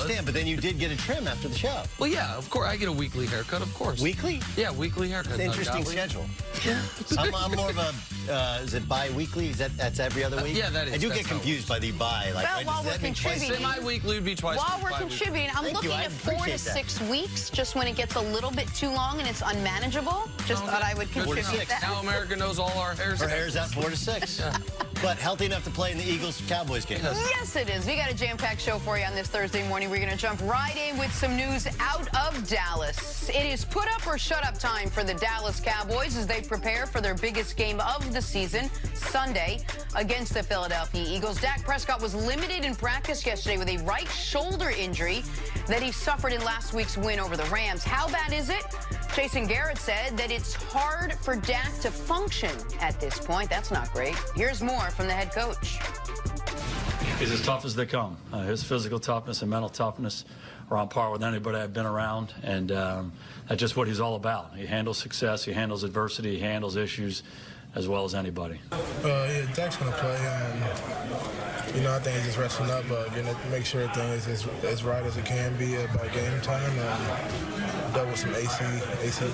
understand, but then you did get a trim after the show. Well, yeah, of course. I get a weekly haircut, of course. Weekly? Yeah, weekly haircut. It's an interesting schedule. Yeah. I'm more of a, is it bi-weekly? That's every other week? Yeah, that is. I do get confused by the bi. Like, well, while we're contributing, semi-weekly would be twice. While we're contributing, I'm looking at 4 to 6 weeks, just when it gets a little bit too long and it's unmanageable. Just thought I would contribute 4 to 6. that. Now America knows all our hairs. Her hair's out 4 to 6. Yeah. But healthy enough to play in the Eagles-Cowboys game. Yes, it is. We got a jam-packed show for you on this Thursday morning. We're going to jump right in with some news out of Dallas. It is put up or shut up time for the Dallas Cowboys as they prepare for their biggest game of the season, Sunday, against the Philadelphia Eagles. Dak Prescott was limited in practice yesterday with a right shoulder injury that he suffered in last week's win over the Rams. How bad is it? Jason Garrett said that it's hard for Dak to function at this point. That's not great. Here's more from the head coach. He's as tough as they come. His physical toughness and mental toughness are on par with anybody I've been around, and that's just what he's all about. He handles success, he handles adversity, he handles issues as well as anybody. Yeah, Dak's going to play. You know, I think he's just resting up, getting to make sure everything is as right as it can be by game time. Dealt with some AC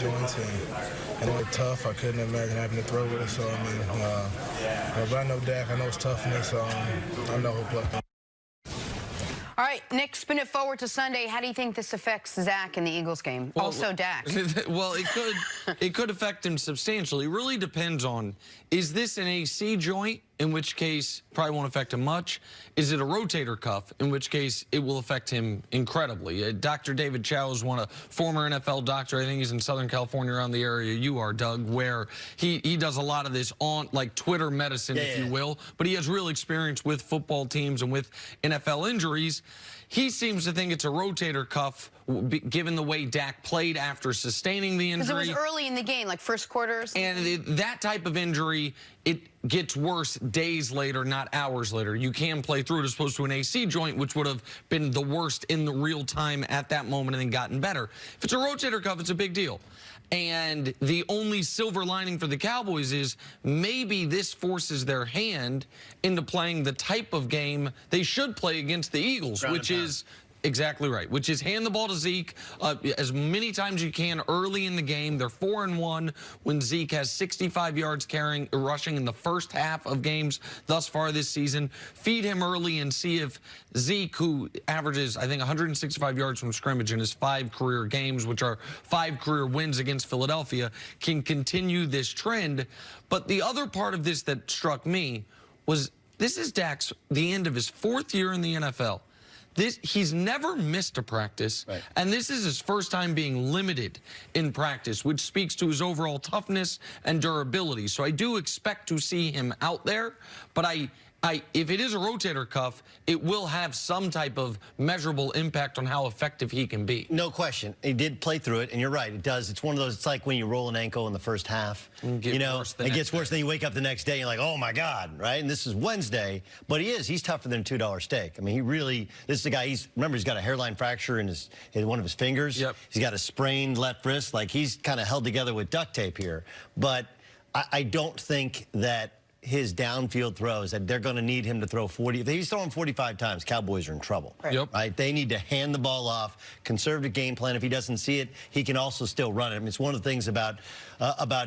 joints, and they were tough. I couldn't imagine having to throw with it. So, I mean, but I know Dak, I know his toughness. I know he'll play. All right, Nick, spin it forward to Sunday. How do you think this affects Zach in the Eagles game? Well, also Dak. Well, it could affect him substantially. It really depends on, is this an AC joint, in which case probably won't affect him much? Is it a rotator cuff, in which case it will affect him incredibly? Dr. David Chow is a former NFL doctor. I think he's in Southern California, around the area you are, Doug, where he does a lot of this on, like, Twitter medicine, if you will. But he has real experience with football teams and with NFL injuries. He seems to think it's a rotator cuff, given the way Dak played after sustaining the injury. Because it was early in the game, like first quarter or something. And that type of injury, it gets worse days later, not hours later. You can play through it as opposed to an AC joint, which would have been the worst in the real time at that moment and then gotten better. If it's a rotator cuff, it's a big deal. And the only silver lining for the Cowboys is maybe this forces their hand into playing the type of game they should play against the Eagles, which is exactly right, which is hand the ball to Zeke as many times as you can early in the game. They're 4-1 when Zeke has 65 yards rushing in the first half of games thus far this season. Feed him early and see if Zeke, who averages, I think, 165 yards from scrimmage in his 5 career games, which are 5 career wins against Philadelphia, can continue this trend. But the other part of this that struck me was this is the end of his 4th year in the NFL. He's never missed a practice, and this is his first time being limited in practice, which speaks to his overall toughness and durability. So I do expect to see him out there, but if it is a rotator cuff, it will have some type of measurable impact on how effective he can be. No question. He did play through it, and you're right. It does. It's one of those, it's like when you roll an ankle in the first half. You know, it gets worse. Then you wake up the next day, and you're like, oh, my God, right? And this is Wednesday. But he's tougher than a $2 steak. I mean, he really, this is a guy, remember, he's got a hairline fracture in one of his fingers. Yep. He's got a sprained left wrist. Like, he's kind of held together with duct tape here. But I don't think that his downfield throws, that they're going to need him to throw 40. If he's throwing 45 times, Cowboys are in trouble. Right? They need to hand the ball off, conservative game plan. If he doesn't see it, he can also still run it. I mean, it's one of the things about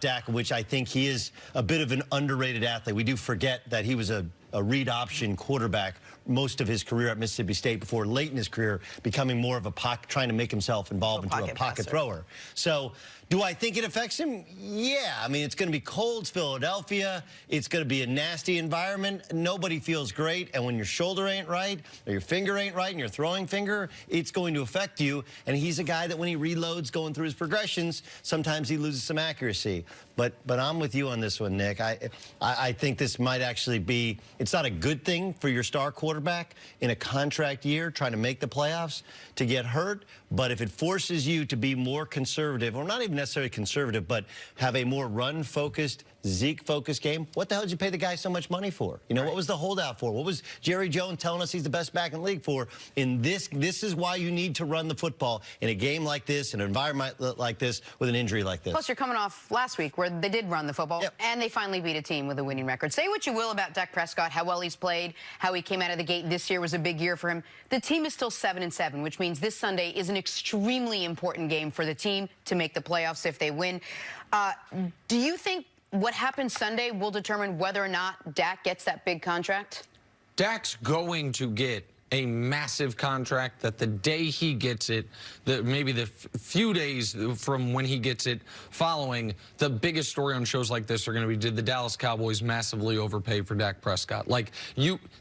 Dak, which I think he is a bit of an underrated athlete. We do forget that he was a read option quarterback most of his career at Mississippi State before late in his career becoming more of a trying to make himself involved into a pocket thrower. So do I think it affects him? Yeah. I mean, it's going to be cold. It's Philadelphia. It's going to be a nasty environment. Nobody feels great. And when your shoulder ain't right or your finger ain't right and your throwing finger, it's going to affect you. And he's a guy that when he reloads going through his progressions, sometimes he loses some accuracy. But I'm with you on this one, Nick. I think this might actually be, it's not a good thing for your star quarterback in a contract year trying to make the playoffs to get hurt. But if it forces you to be more conservative, or not even necessarily conservative, but have a more run-focused Zeke-focused game. What the hell did you pay the guy so much money for? You know, what was the holdout for? What was Jerry Jones telling us he's the best back in the league for? In this is why you need to run the football in a game like this, in an environment like this, with an injury like this. Plus, you're coming off last week where they did run the football, and they finally beat a team with a winning record. Say what you will about Dak Prescott, how well he's played, how he came out of the gate. This year was a big year for him. The team is still 7-7, which means this Sunday is an extremely important game for the team to make the playoffs if they win. Do you think what happens Sunday will determine whether or not Dak gets that big contract? Dak's going to get a massive contract that the day he gets it, maybe the few days from when he gets it following, the biggest story on shows like this are going to be, did the Dallas Cowboys massively overpay for Dak Prescott? Like,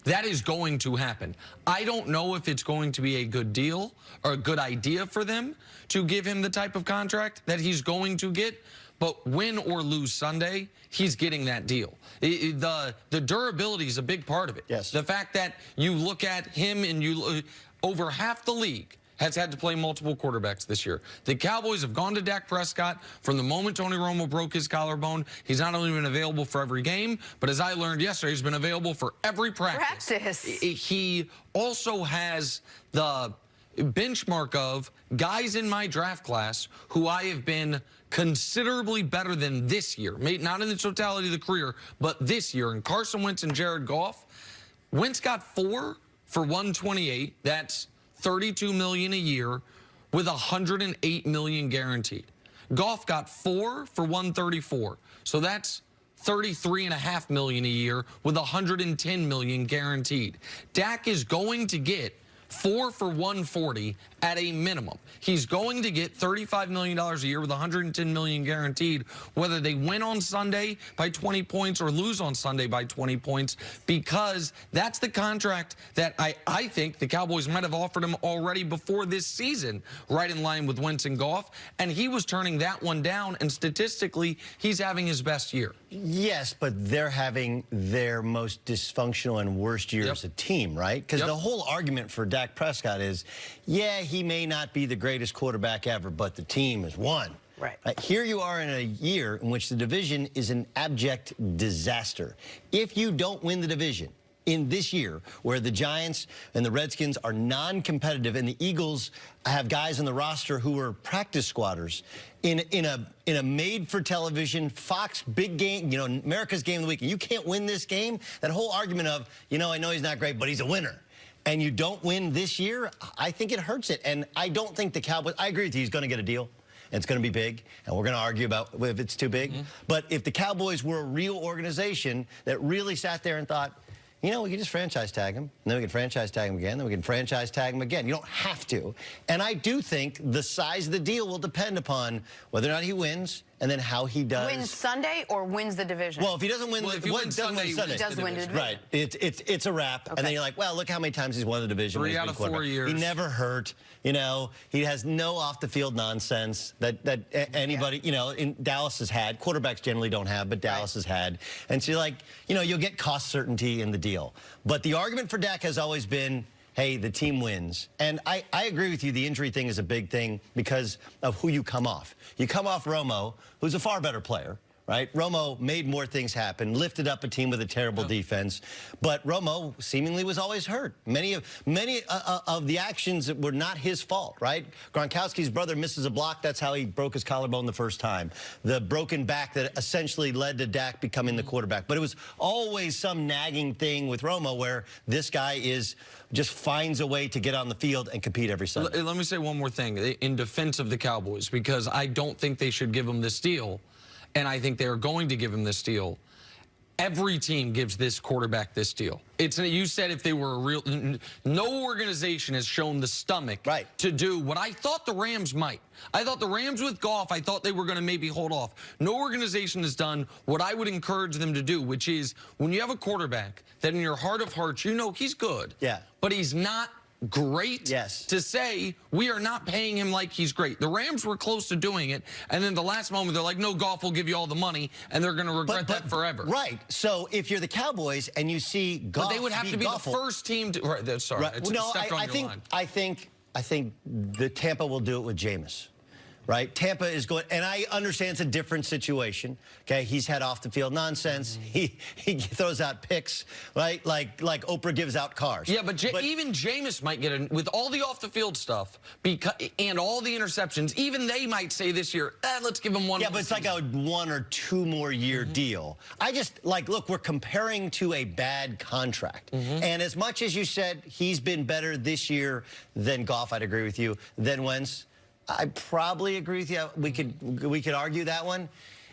that is going to happen. I don't know if it's going to be a good deal or a good idea for them to give him the type of contract that he's going to get. But win or lose Sunday, he's getting that deal. The durability is a big part of it. Yes. The fact that you look at him and over half the league has had to play multiple quarterbacks this year. The Cowboys have gone to Dak Prescott from the moment Tony Romo broke his collarbone. He's not only been available for every game, but as I learned yesterday, he's been available for every practice. He also has the benchmark of guys in my draft class who I have been considerably better than this year. Not in the totality of the career, but this year. And Carson Wentz and Jared Goff. Wentz got 4 for $128. That's $32 million a year with $108 million guaranteed. Goff got 4 for $134. So that's $33.5 million a year with $110 million guaranteed. Dak is going to get 4 for $140 at a minimum. He's going to get $35 million a year with $110 million guaranteed, whether they win on Sunday by 20 points or lose on Sunday by 20 points, because that's the contract that I think the Cowboys might have offered him already before this season, right in line with Wentz and Goff, and he was turning that one down, and statistically, he's having his best year. Yes, but they're having their most dysfunctional and worst year as a team, right? Because the whole argument for Dak Prescott is, yeah, he may not be the greatest quarterback ever, but the team has won. Right. Here you are in a year in which the division is an abject disaster. If you don't win the division in this year, where the Giants and the Redskins are non-competitive and the Eagles have guys on the roster who are practice squatters, in a made-for-television Fox big game, you know, America's game of the week, and you can't win this game, that whole argument of, you know, I know he's not great, but he's a winner, and you don't win this year, I think it hurts it. And I don't think the Cowboys, I agree with you, he's going to get a deal. And it's going to be big, and we're going to argue about if it's too big. But if the Cowboys were a real organization that really sat there and thought, you know, we can just franchise tag him, and then we can franchise tag him again, then we can franchise tag him again. You don't have to. And I do think the size of the deal will depend upon whether or not he wins, and then how he does. Wins Sunday or wins the division? Well, if he doesn't win, he does win the division. Right. It's a wrap. And then you're like, well, look how many times he's won the division. 3 out of 4 years. He never hurt. You know, he has no off-the-field nonsense that anybody, you know, in Dallas has had. Quarterbacks generally don't have, but Dallas has had. And so you're like, you know, you'll get cost certainty in the deal. But the argument for Dak has always been, hey, the team wins. And I agree with you, the injury thing is a big thing because of who you come off. You come off Romo, who's a far better player, right? Romo made more things happen, lifted up a team with a terrible defense, but Romo seemingly was always hurt. Many of the actions were not his fault, right? Gronkowski's brother misses a block, that's how he broke his collarbone the first time. The broken back that essentially led to Dak becoming the quarterback. But it was always some nagging thing with Romo where this guy just finds a way to get on the field and compete every Sunday. Let me say one more thing in defense of the Cowboys, because I don't think they should give him this deal. And I think they're going to give him this deal. Every team gives this quarterback this deal. You said if they were a real, no organization has shown the stomach to do what I thought the Rams might. I thought the Rams with Goff, I thought they were going to maybe hold off. No organization has done what I would encourage them to do, which is when you have a quarterback that in your heart of hearts, you know he's good, but he's not great, to say we are not paying him like he's great. The Rams were close to doing it, and then the last moment they're like, no, Goff will give you all the money, and they're going to regret that forever. Right. So if you're the Cowboys and you see Goff, but they would have to be the first team to. Right, sorry, no, I think the Tampa will do it with Jameis. right? Tampa is going, and I understand it's a different situation. Okay, he's had off the field nonsense. He throws out picks, right? Like Oprah gives out cars. Yeah, but even Jameis might get in with all the off the field stuff and all the interceptions. Even they might say this year, let's give him one. Yeah, but it's like a 1 or 2 more year deal. I just look, we're comparing to a bad contract, and as much as you said he's been better this year than Goff, I'd agree with you. Than Wentz, I probably agree with you. We could argue that one.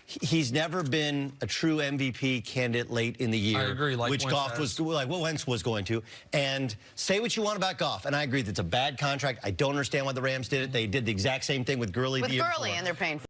He's never been a true MVP candidate late in the year. I agree, which Goff was like what Wentz was going to. And say what you want about Goff, and I agree that's a bad contract. I don't understand why the Rams did it. They did the exact same thing with Gurley. With Gurley, and they're paying for